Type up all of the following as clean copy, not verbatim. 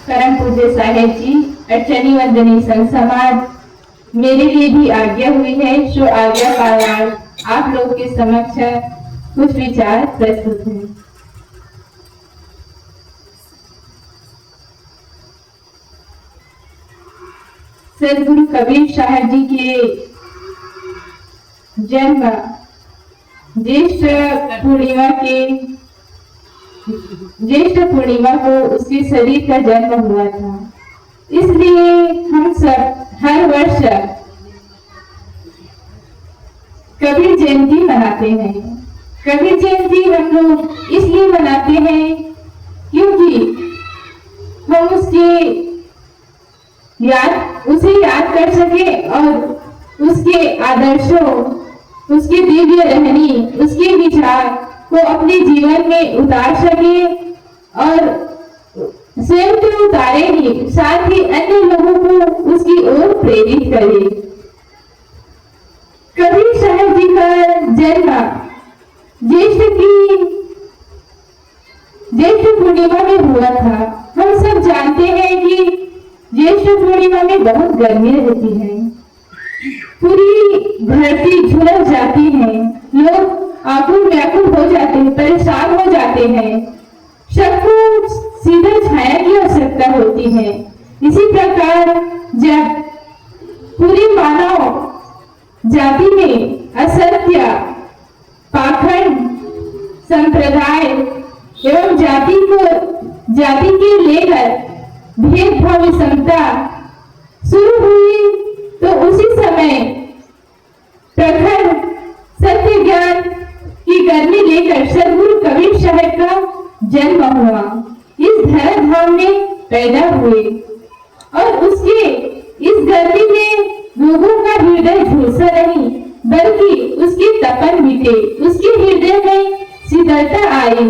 परम पूज्य साहेब जी, अर्चनी वंदनी संत समाज, मेरे लिए भी आज्ञा हुई है सो आज्ञा पालन आप लोग के समक्ष कुछ विचार प्रस्तुत हैं। सदगुरु कबीर साहब जी के जन्म ज्येष्ठ पूर्णिमा को उसके शरीर का जन्म हुआ था। इसलिए हम सब हर वर्ष कबीर जयंती मनाते हैं। कबीर जयंती हम लोग इसलिए मनाते हैं क्योंकि हम उसे याद कर सके और उसके आदर्शों, उसके दिव्य रहनी, उसके विचार को अपने जीवन में उतार सके और स्वयं तो उतारे ही, साथ ही अन्य लोगों को उसकी ओर प्रेरित करे। कबीर साहब जी का जन्म ज्येष्ठ पूर्णिमा में हुआ था। हम सब जानते हैं कि ज्येष्ठ पूर्णिमा में बहुत गर्मी रहती है, पूरी धरती झुलस जाती है, लोग आकुल व्याकुल हो जाते हैं, परेशान हो जाते हैं, सबको सीधा छाया की आवश्यकता होती है। इसी प्रकार जब पूरी मानव जाति में असत्य, पाखंड, संप्रदाय एवं जाति के लेकर भेदभाव विषमता शुरू हुई, तो उसी समय प्रखर सत्य ज्ञान की गर्मी लेकर सदगुरु कबीर साहब का जन्म हुआ। इस धराधाम में पैदा हुए और उसके इस गर्मी में लोगों का हृदय झुलसा नहीं, बल्कि उसकी तपन मिटे, उसके हृदय में शीतलता आई,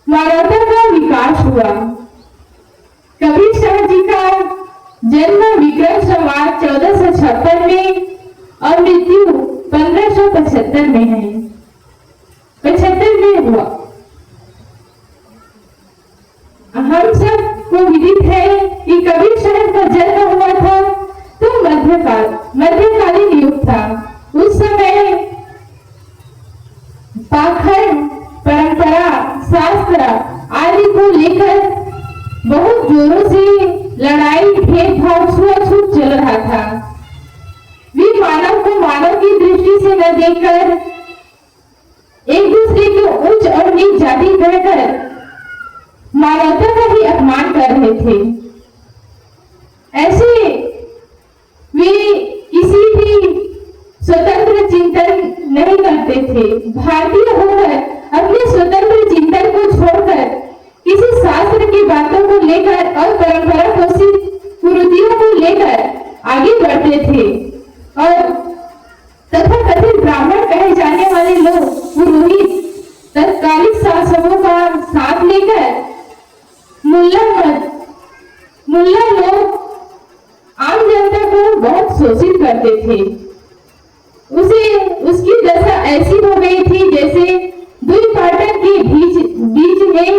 मानवता का विकास हुआ। कबीर साहब जी का जन्म विक्रम संवत 1456 में और मृत्यु 1575 में है, 75 में हुआ। हम सब को विदित है कि कबीर साहब का जन्म हुआ था तो मध्यकालीन युग था। उस समय पाखंड, परंपरा, शास्त्र आदि को लेकर बहुत जोरों से लड़ाई, भेदभाव, छुआछूत चल रहा था। वे मानव को मानव की दृष्टि से न देखकर एक दूसरे को उच्च और नीच जाति कहकर मानवता का ही अपमान कर रहे थे। ऐसे वे किसी भी स्वतंत्र चिंतन नहीं करते थे। भारतीय होकर अपने स्वतंत्र चिंतन को छोड़कर किसी शास्त्र की बातों को लेकर और परंपरा कुरीतियों को लेकर आगे बढ़ते थे और तथाकथित ब्राह्मण कहे जाने वाले लोग, पुरोहित, तत्कालिक शासकों का साथ लेकर मुल्ला लोग आम जनता को बहुत शोषित करते थे। उसकी दशा ऐसी हो गई थी जैसे दुई पाटन के बीच में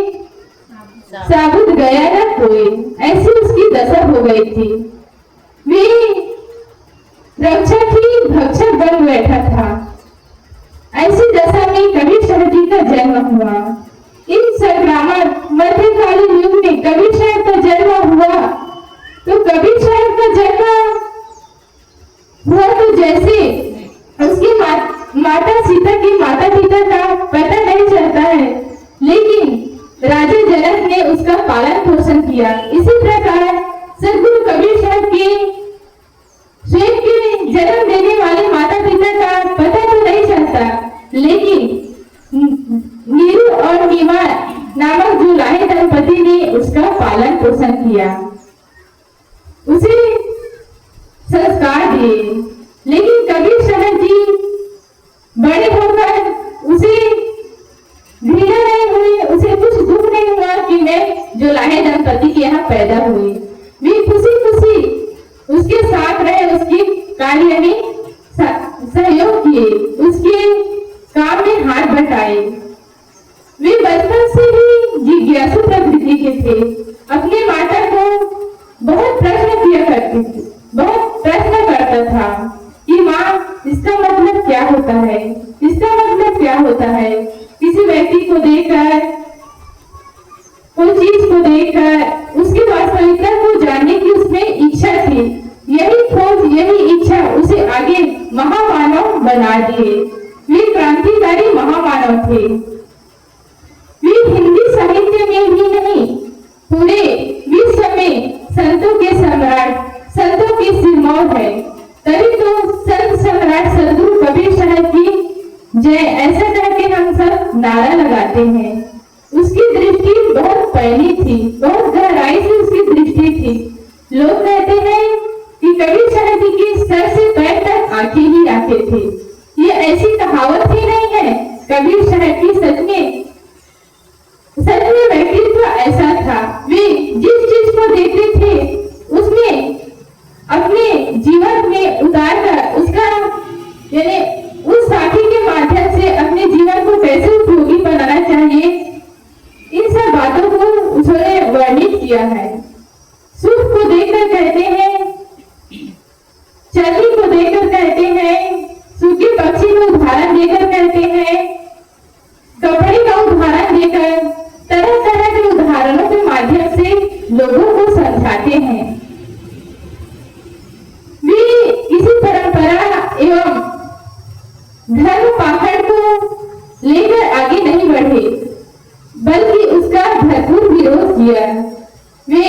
साबुत गया न कोई, ऐसी उसकी दशा हो गई थी। वे रक्षक ही भक्षक बन बैठा था। ऐसी दशा में कबीर साहब जी का जन्म हुआ। इन संक्रामक मध्यकालीन युग में कबीर साहब का जन्म हुआ, तो कबीर साहब का जन्म हुआ तो जैसे उसकी माता सीता के माता पिता का पता नहीं चलता है, लेकिन राजा जनक ने उसका पालन पोषण किया। इसी प्रकार सदगुरु कबीर साहब के स्वयं के जन्म देने वाले माता पिता का पता तो नहीं चलता, लेकिन नीरू और नीमा नामक जुलाहे दंपति ने उसका पालन पोषण किया, उसे संस्कार दिए। लेकिन कबीर साहब जी बड़े होकर उसे घृणा नहीं हुई, उसे कुछ दुख नहीं हुआ कि मैं जुलाहे दंपति के यहाँ पैदा हुई। वे खुशी खुशी उसके साथ रहे, उसके कार्य में सहयोग किए, उसके काम में हाथ बटाए। वे बचपन से ही जिज्ञासु प्रकृति के थे। अपने माता बहुत प्रश्न करता था कि माँ इसका मतलब क्या होता है, इसका मतलब क्या होता है। किसी व्यक्ति को देखकर, कोई चीज को देखकर उसकी वास्तविकता को जानने की उसमें इच्छा थी। यही खोज, यही इच्छा उसे आगे महामानव बना दिए। वे क्रांतिकारी महामानव थे। वे हिंदी साहित्य में ही नहीं, पूरे विश्व में संतों के सम्राट, संतों के सिरमौर है। तभी तो संत सम्राट सद्गुरु कबीर साहब की जय ऐसा करके हम सब नारा लगाते हैं। उसकी दृष्टि बहुत पैनी थी, बहुत गहराई से उसकी दृष्टि थी। लोग कहते हैं कि कबीर साहब जी की सर से पैर तक आंखें ही आंखें थी। ये ऐसी कहावत ही नहीं है। कबीर साहब की सच में व्यक्तित्व ऐसा था। वे जिस चीज को देखते थे उसमें अपने जीवन में उतार कर उसका यानी उस साथी के माध्यम से अपने जीवन को कैसे उपयोगी बनाना चाहिए, इन सब बातों को उन्होंने वर्णित किया है। सुख को देखकर कहते हैं, चलनी को देखकर कहते हैं, सूखे पक्षी को उदाहरण देकर कहते हैं, कपड़े का उदाहरण देकर तरह तरह के उदाहरणों के माध्यम से लोगों को समझाते हैं। वे किसी परंपरा एवं धर्म पाखंड को लेकर आगे नहीं बढ़े, बल्कि उसका भरपूर विरोध किया। वे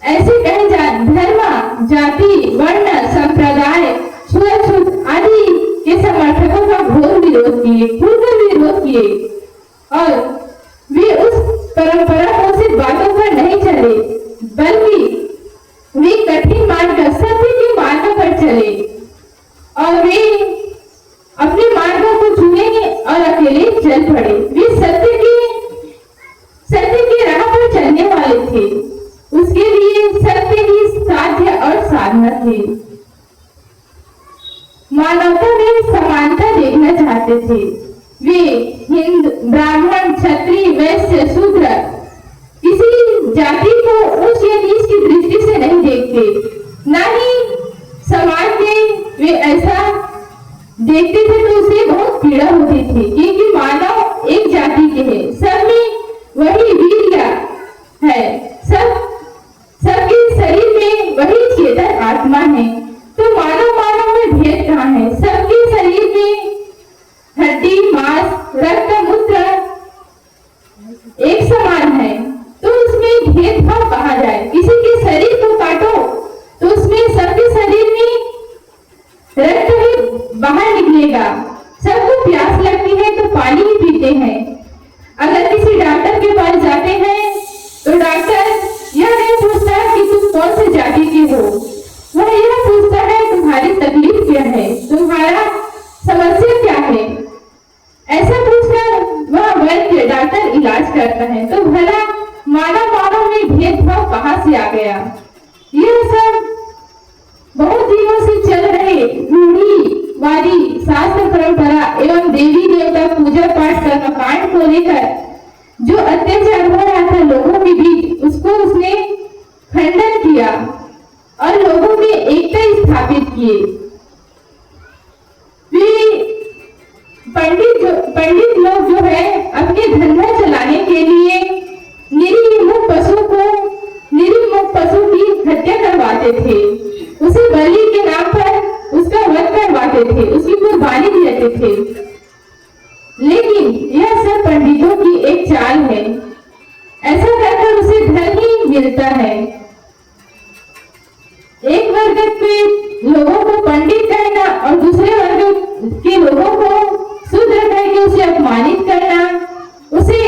ऐसे कहे धर्म, जाति, वर्ण, संप्रदाय, छुआछूत आदि के समर्थकों का घोर विरोध किए, खुलकर विरोध किए। और वे उस परंपरा को सिर्फ बातों पर नहीं चले, बल्कि वे कठिन मार्ग, सत्य के मार्ग पर चले और वे अपने मार्गों को चुने और अकेले चल पड़े। वे सत्य की राह पर चलने वाले थे। उसके लिए सत्य ही साध्य और साधना थे। मानवता में समानता देखना चाहते थे। वे हिंदू, ब्राह्मण, क्षत्रिय, वैश्य, शूद्र किसी जाति को उच्च या नीच की दृष्टि से नहीं देखते, ना ही समाज में वे ऐसा देखते थे तो उसे बहुत पीड़ा होती थी, क्योंकि मानव एक जाति के हैं, सब में वही वीर्य है, सबके शरीर में वही चेतन आत्मा है। तो मानव में भेद कहाँ है? सबके शरीर में हड्डी, मांस, रक्त, मूत्र एक समान है, तो उसमें भेदभाव कहा जाए। किसी के शरीर को काटो तो उसमें सबके शरीर में रक्त ही बाहर निकलेगा। सबको प्यास लगती है तो पानी ही पीते हैं। अगर किसी डॉक्टर के पास जाते हैं तो डॉक्टर यह नहीं पूछता कि तुम कौन से जाति के हो, वह यह पूछता है तुम्हारी तकलीफ क्या है, तुम्हारा समस्या क्या है। ऐसा पूछकर वह वैद्य डॉक्टर इलाज करता है। तो भला मानव में भेदभाव कहाँ से आ गया? यह सब बहुत दिनों से चल रहे रूढ़िवादी शास्त्र परंपरा एवं देवी देवता पूजा पाठ कर्मकांड को लेकर जो अत्याचार हो रहा था लोगों के बीच, उसको उसने खंडन किया और लोगों में एकता स्थापित किए। पंडित लोग जो है अपने धंधा चलाने के लिए निरीह पशु की हत्या करवाते थे, उसे बलि के नाम पर उसका वध करवाते थे, उसकी कुर्बानी देते थे। लेकिन यह सब पंडितों की एक चाल है। ऐसा करके उसे धन ही मिलता है। एक वर्ग के लोगों को पंडित कहना और दूसरे वर्ग के लोगों को शूद्र कह के उसे अपमानित करना, उसे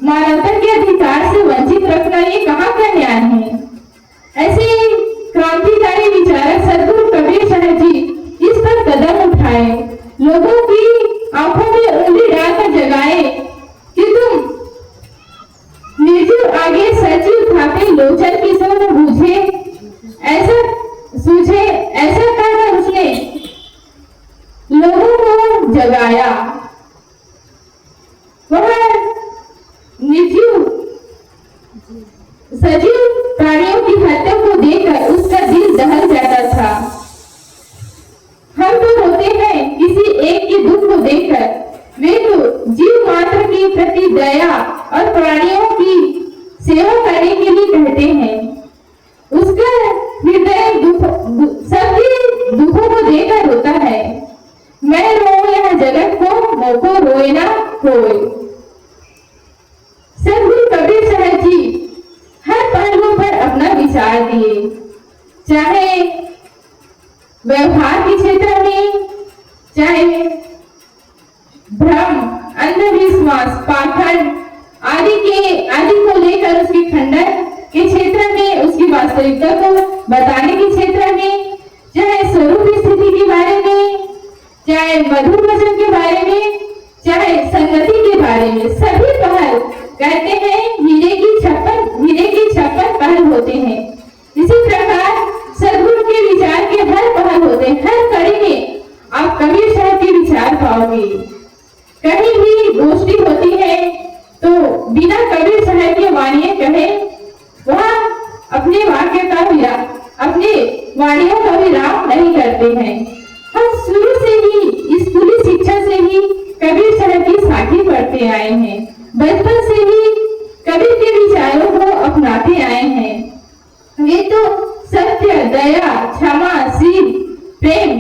मानवता के अधिकार से वंचित रखना, ये कहाँ का न्याय है? ऐसे क्रांतिकारी विचारक सद्गुरु कबीर साहब जी इस पर कदम उठाए, लोगों की आंखों में उंगली डालकर जगाए कि तुम निर्जीव आगे सजीव थापे लोचन की सब बूझे, ऐसा सूझे। ऐसा कहकर उसने लोगों को जगाया। वह निर्जीव सजीव प्राणियों की हत्या को देखकर उसका दिल दहल जाता था। हम तो रोते हैं किसी एक के दुख को देखकर, वे तो जीव मात्र के प्रति दया और प्राणियों की सेवा करने के लिए कहते हैं। उसका हृदय सबके दुखों को देखकर रोता है। मैं रो यह जगत को मोको रोए ना होए। सद्गुरु कबीर साहब जी हर पहलू पर अपना विचार दिए, चाहे व्यवहार के क्षेत्र में, चाहे भ्रम, अंधविश्वास, पाखंड आदि को लेकर उसके खंडन के क्षेत्र में, उसकी वास्तविकता को बताने के क्षेत्र में, चाहे स्वरूप स्थिति के बारे में, चाहे मधुर वचन के बारे में, चाहे संगति के बारे में, सभी पहल कहते हैं हीरे की 56 पहल होते हैं। इसी प्रकार सद्गुरु के विचार के हर पहल होते हैं। हर कड़ी में आप कबीर साहब के विचार पाओगे। कहीं भी गोष्ठी होती है तो बिना कबीर साहब की वाणियां कहे वहां अपने वाक्य का अपने वाणियों का विराम नहीं करते हैं। हम शुरू से ही स्कूली शिक्षा से ही कबीर साहब की साखी पढ़ते आए हैं। बचपन से ही कबीर के विचारों को अपनाते आए हैं। वे तो सत्य, दया, क्षमा, शील, प्रेम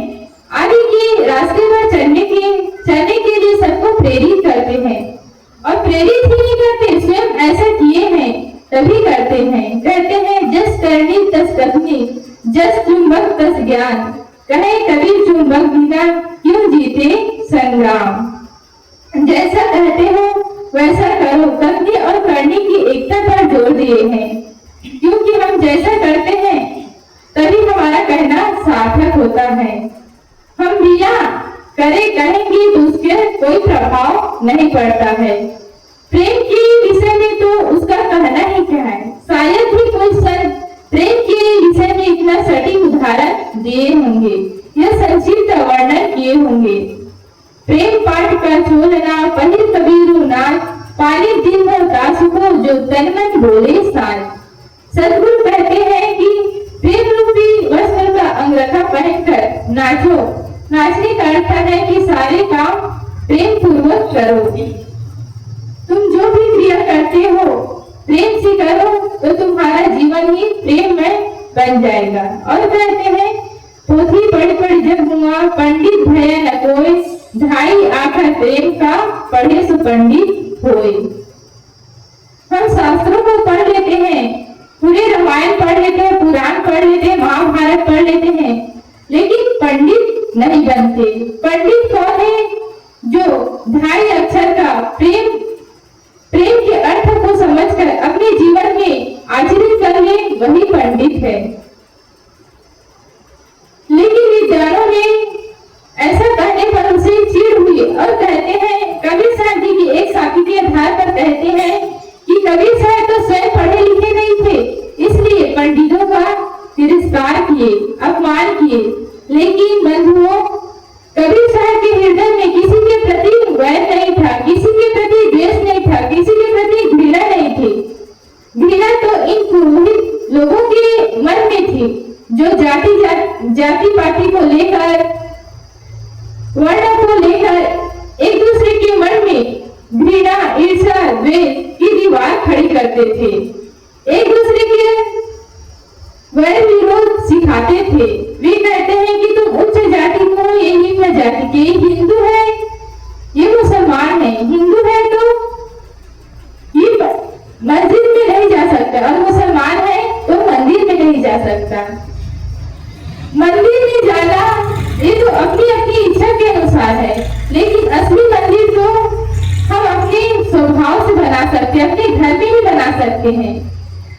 आदि के रास्ते पर चलने के लिए सबको प्रेरित करते हैं। और प्रेरित ही नहीं करते, स्वयं ऐसा किए हैं तभी करते हैं। कहते हैं जस करनी तस कथनी, जस चुंबक तस ज्ञान, कहे कबीर चुंबक बिना क्यों जीते संग्राम। जैसा कहते हो वैसा करो, करने और करने की एकता पर जोर दिए हैं, क्योंकि हम जैसा करते हैं तभी हमारा कहना सार्थक होता है। हम बिना करे कहेंगे तो उसके कोई प्रभाव नहीं पड़ता है। प्रेम के विषय में तो उसका कहना ही क्या है। शायद ही कोई संत प्रेम के विषय में इतना सटीक उदाहरण दिए होंगे या संक्षिप्त वर्णन किए होंगे। प्रेम पाठ का चोलना पहिर कबीरू नाथ, पानी दिन भर दास को जो तन मन बोले साथ। सद्गुरु कहते हैं कि प्रेम रूपी वस्त्र का अंगरखा पहनकर नाचो। नाचने का अर्थ है कि सारे काम प्रेम पूर्वक करो। तुम जो भी क्रिया करते हो प्रेम से करो तो तुम्हारा जीवन ही प्रेम में बन जाएगा। और कहते हैं पोथी पढ़ पढ़ जब हुआ पंडित भय न कोई, ढाई आखर प्रेम का पढ़े सो पंडित होए। हम शास्त्रों को पढ़ लेते हैं, पूरे रामायण पढ़ लेते हैं, पुराण पढ़ लेते हैं, महाभारत पढ़ लेते हैं, लेकिन पंडित नहीं बनते। पंडित कौन है? जो ढाई अक्षर का प्रेम के अर्थ को समझकर अपने जीवन में आचरित कर ले, वही पंडित है। लेकिन विद्वानों ने ऐसा कहने पर उसे चिढ़ हुई और कहते हैं, कबीर साहब जी की एक साखी के आधार पर कहते हैं कि कबीर साहब तो स्वयं पढ़े लिखे नहीं थे, इसलिए पंडितों का तिरस्कार किए, अपमान किए। लेकिन बंधुओं, कबीर साहब के हृदय में किसी के प्रति वैर नहीं था, किसी के प्रति द्वेष नहीं था, किसी के प्रति घृणा नहीं थी। घृणा तो इन पुरोहित लोगों के मन में थी, जो जाति पाति को लेकर, वर्ण को लेकर एक दूसरे के मन में घृणा, ईर्ष्या, द्वेष की दीवार खड़ी करते थे, एक दूसरे के वैर विरोध सिखाते थे। वे कहते हैं कि तुम उच्च जाति को, ये निम्न जाति के, हिंदू है ये मुसलमान है, हिंदू है तो ये मस्जिद में नहीं जा सकता और मुसलमान है तो मंदिर में नहीं जा सकता। मंदिर में जाना ये तो अपनी अपनी इच्छा के अनुसार है, लेकिन असली मंदिर तो हम अपने स्वभाव से बना सकते हैं, अपने घर में ही बना सकते हैं।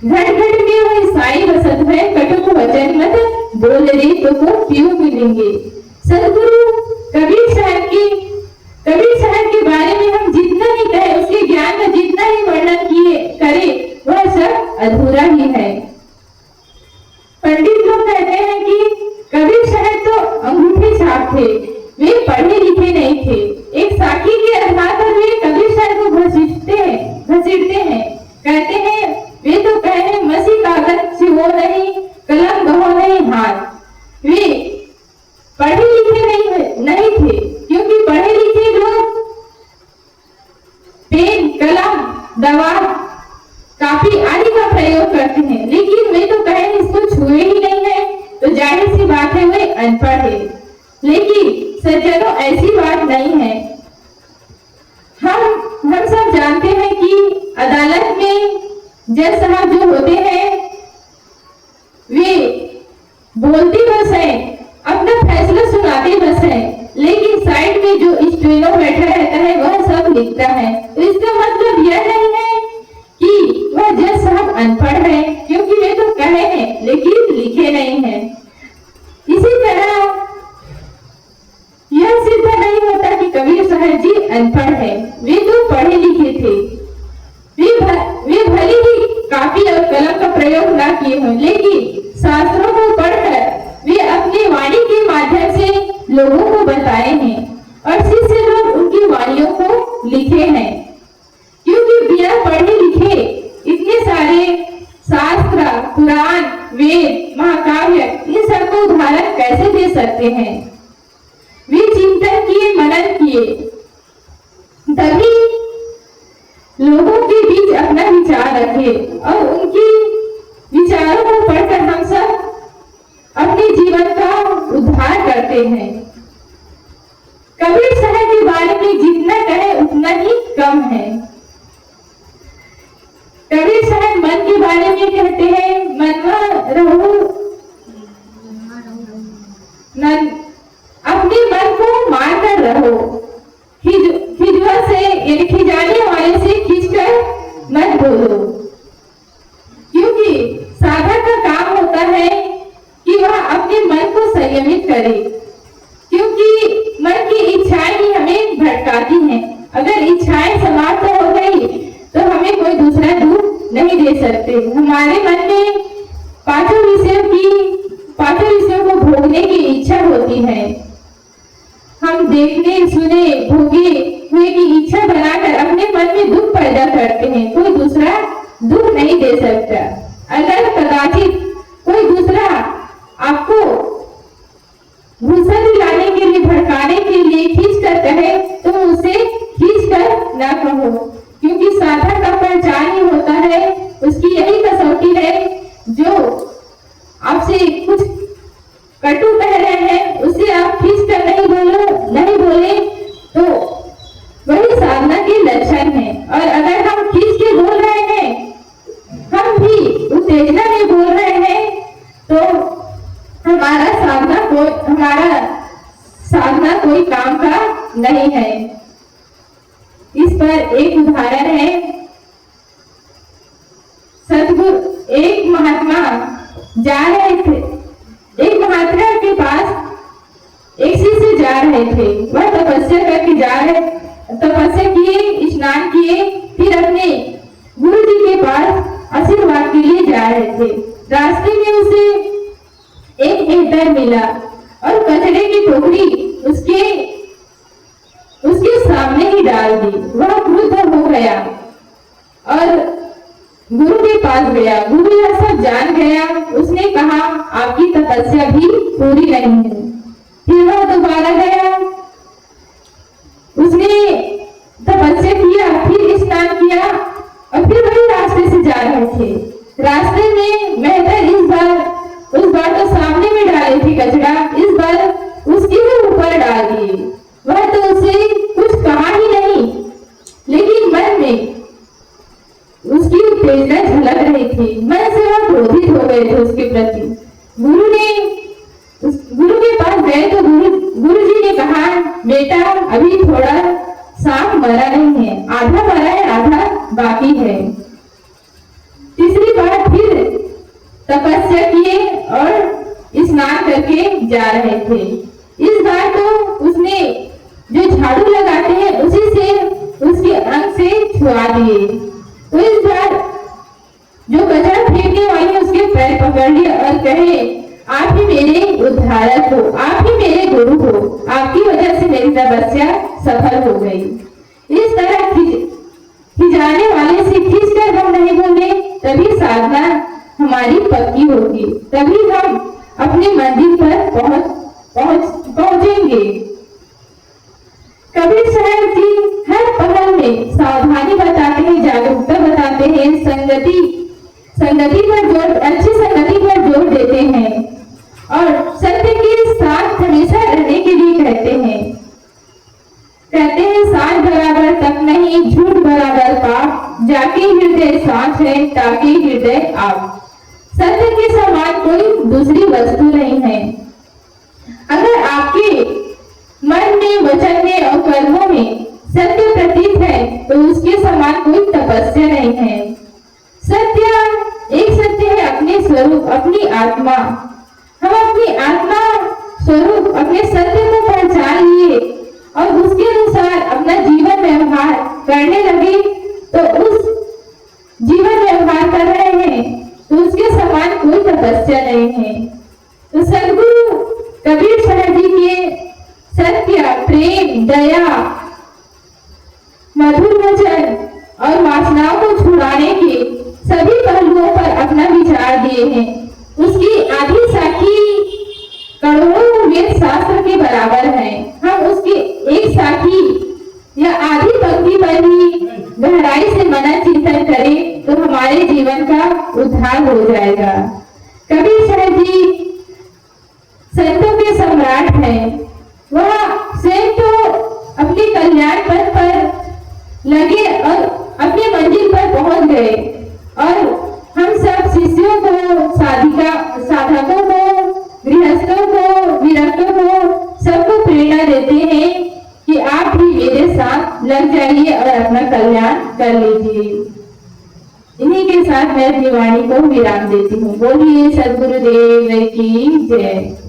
घट घट में वह ईसाई बसत है, कटुक वचन मत बोल रे तो को क्यों मिलेंगे। सद्गुरु कबीर साहब के बारे में हम जितना ही कहे, उसके ज्ञान का जितना ही वर्णन करें, वह सब अधूरा ही है। पंडित लोग कहते हैं कि कबीर साहब तो अंगूठे छाप थे, वे पढ़े लिखे नहीं थे। एक साखी के आधार पर वे कबीर साहब को घसीटते हैं, कहते हैं वे तो कहने मसी कागज से वो नहीं, कलम गहो नहीं, ऐसी बात नहीं है। हम सब जानते हैं कि अदालत में जज साहब जो होते हैं वे बोलते बस है, अपना फैसला सुनाते बस है, लेकिन साइड में जो स्टेनो बैठा रहता है वह सब लिखता है। तो इसका मतलब यह नहीं है कि वह जज साहब अनपढ़ है, क्योंकि वे तो कहे हैं लेकिन लिखे नहीं है। इसी तरह यह सिद्ध नहीं होता कि कबीर साहब जी अनपढ़ है, वे तो पढ़े लिखे थे। वे भले ही कापी और कलम का प्रयोग ना किए हों, लेकिन शास्त्रों को पढ़कर वे अपनी वाणी के माध्यम से लोगों को बताए हैं और शिष्य लोग उनकी वाणियों को लिखे हैं। क्योंकि बिना पढ़े लिखे इतने सारे शास्त्र, पुराण, वेद, महाकाव्य इन सबको उदाहरण कैसे दे सकते हैं। वे चिंतन किए, मनन किए, तभी लोगों के बीच अपना विचार रखे और उनकी विचारों को पढ़कर हम सब अपने जीवन का उद्धार करते हैं। कबीर साहब के बारे में जितना कहे उतना ही कम है। कबीर साहब मन के बारे में कहते हैं, मनवा रहो, अपने मन को मार कर रहो, खिजवा से यानी खिजाने वाले से खींचकर मत बोलो। क्योंकि साधक का काम होता है कि वह अपने मन को संयमित करे, क्योंकि मन की इच्छाएं ही हमें भटकाती हैं। अगर इच्छाएं समाप्त हो गई तो हमें कोई दूसरा दुख नहीं दे सकते। हमारे मन में पांचों विषयों को भोगने की इच्छा होती है। हम देखने, सुने, भोगे हुए की इच्छा बनाकर अपने मन में दुख पैदा करते हैं। कोई दूसरा दुख नहीं दे सकता। अगर कदाचित कोई दूसरा आपको गुस्सा दिलाने के लिए, भड़काने के लिए खींच कर कहे तो उसे खींच कर ना कहो, क्योंकि साधक का पहचान ही होता है, उसकी यही कसौटी है। जो आपसे कुछ कटु कह रहे हैं उसे आप खींच कर नहीं बोले तो वही साधना के लक्षण है। और अगर हम खींच के बोल रहे हैं, हम भी उत्तेजना में बोल रहे हैं, तो हमारा साधना कोई काम का नहीं है। इस पर एक उदाहरण है। सतगुरु एक महात्मा जा रहे थे, एक महात्मा के पास एक शिष्य जा रहे थे। वह तपस्या किए, स्नान किए, फिर अपने गुरु जी के पास आशीर्वाद के लिए जा रहे थे। रास्ते में उसे एक मेहतर मिला और कचरे की टोकरी उसके सामने ही डाल दी। वह क्रुद्ध हो गया और गुरु के पास गया। गुरु यह सब जान गया। उसने कहा, आपकी तपस्या भी पूरी नहीं है। फिर वह दोबारा गया, उसने तपस्या किया, फिर स्नान किया और फिर वही रास्ते से जा रहे थे। रास्ते में मेहतर उस बार तो सामने में डाले थे कचरा, इस बार उसके भी ऊपर डाल दिए। वह तो उसे कुछ कहा ही नहीं, लेकिन मन में उसकी उत्तेजना झलक रही थी। मन से वह क्रोधित हो गए थे उसके प्रति। गुरु के पास गए तो गुरु जी ने कहा, बेटा अभी थोड़ा सांप मरा नहीं है, आधा मरा है, आधा बाकी है। तीसरी बार फिर तपस्या किए और स्नान करके जा रहे थे। इस बार तो उसने जो झाड़ू लगाते हैं उसी से उसके अंग से छुआ दिए। तो इस बार जो कचरा फेंकने वाले उसके पैर पकड़ लिए और कहे, आप ही मेरे उद्धारक हो, आप ही मेरे गुरु हो, आपकी वजह से मेरी तपस्या सफल हो गई। इस तरह खिजाने वाले से खींच कर हम नहीं बोले, तभी साधना हमारी पक्की होगी, तभी हम अपने मंजिल पर पहुंचेंगे। कबीर साहब जी हर पहल में सावधानी बताते हैं, जागरूकता बताते हैं, संगति पर जोर, अच्छी संगति पर जोर देते हैं और सत्य के साथ हमेशा रहने के लिए कहते हैं। नहीं झूठ बराबर पाप, जाके हृदय साथ है ताके हृदय आप। सत्य के समान कोई दूसरी वस्तु नहीं है। अगर आपके मन में, वचन में और कर्मों में सत्य प्रतीत है तो उसके समान कोई तपस्या नहीं है। एक सत्य है अपने स्वरूप, अपनी आत्मा। हम अपनी आत्मा स्वरूप, अपने सत्य को पहचान लिए और उसके अनुसार अपना जीवन व्यवहार करने लगे तो उस जीवन व्यवहार कर रहे हैं तो उसके समान कोई तपस्या नहीं है। तो सदगुरु कबीर साहब जी के सत्य, प्रेम, दया, मधुर वचन और वासनाओं को छुड़ाने के सभी पहलुओं पर अपना विचार दिए हैं। उसकी आधी साखी करोड़ों वेद शास्त्र के बराबर है। हम उसकी एक साखी या आधी पंक्ति पर ही गहराई से मनन चिंतन करें तो हमारे जीवन का उद्धार हो जाएगा। कबीर साहब जी संतों के सम्राट हैं। वह स्वयं तो अपने कल्याण पथ पर लगे और अपनी मंजिल पर पहुंच गए और हम सब शिष्यों को, साधकों को, गृहस्थों को, विरक्तों को सबको प्रेरणा देते हैं कि आप भी मेरे साथ लग जाइए और अपना कल्याण कर लीजिए। इन्हीं के साथ मैं अपनी वाणी को विराम देती हूँ। बोलिए सद्गुरुदेव की जय।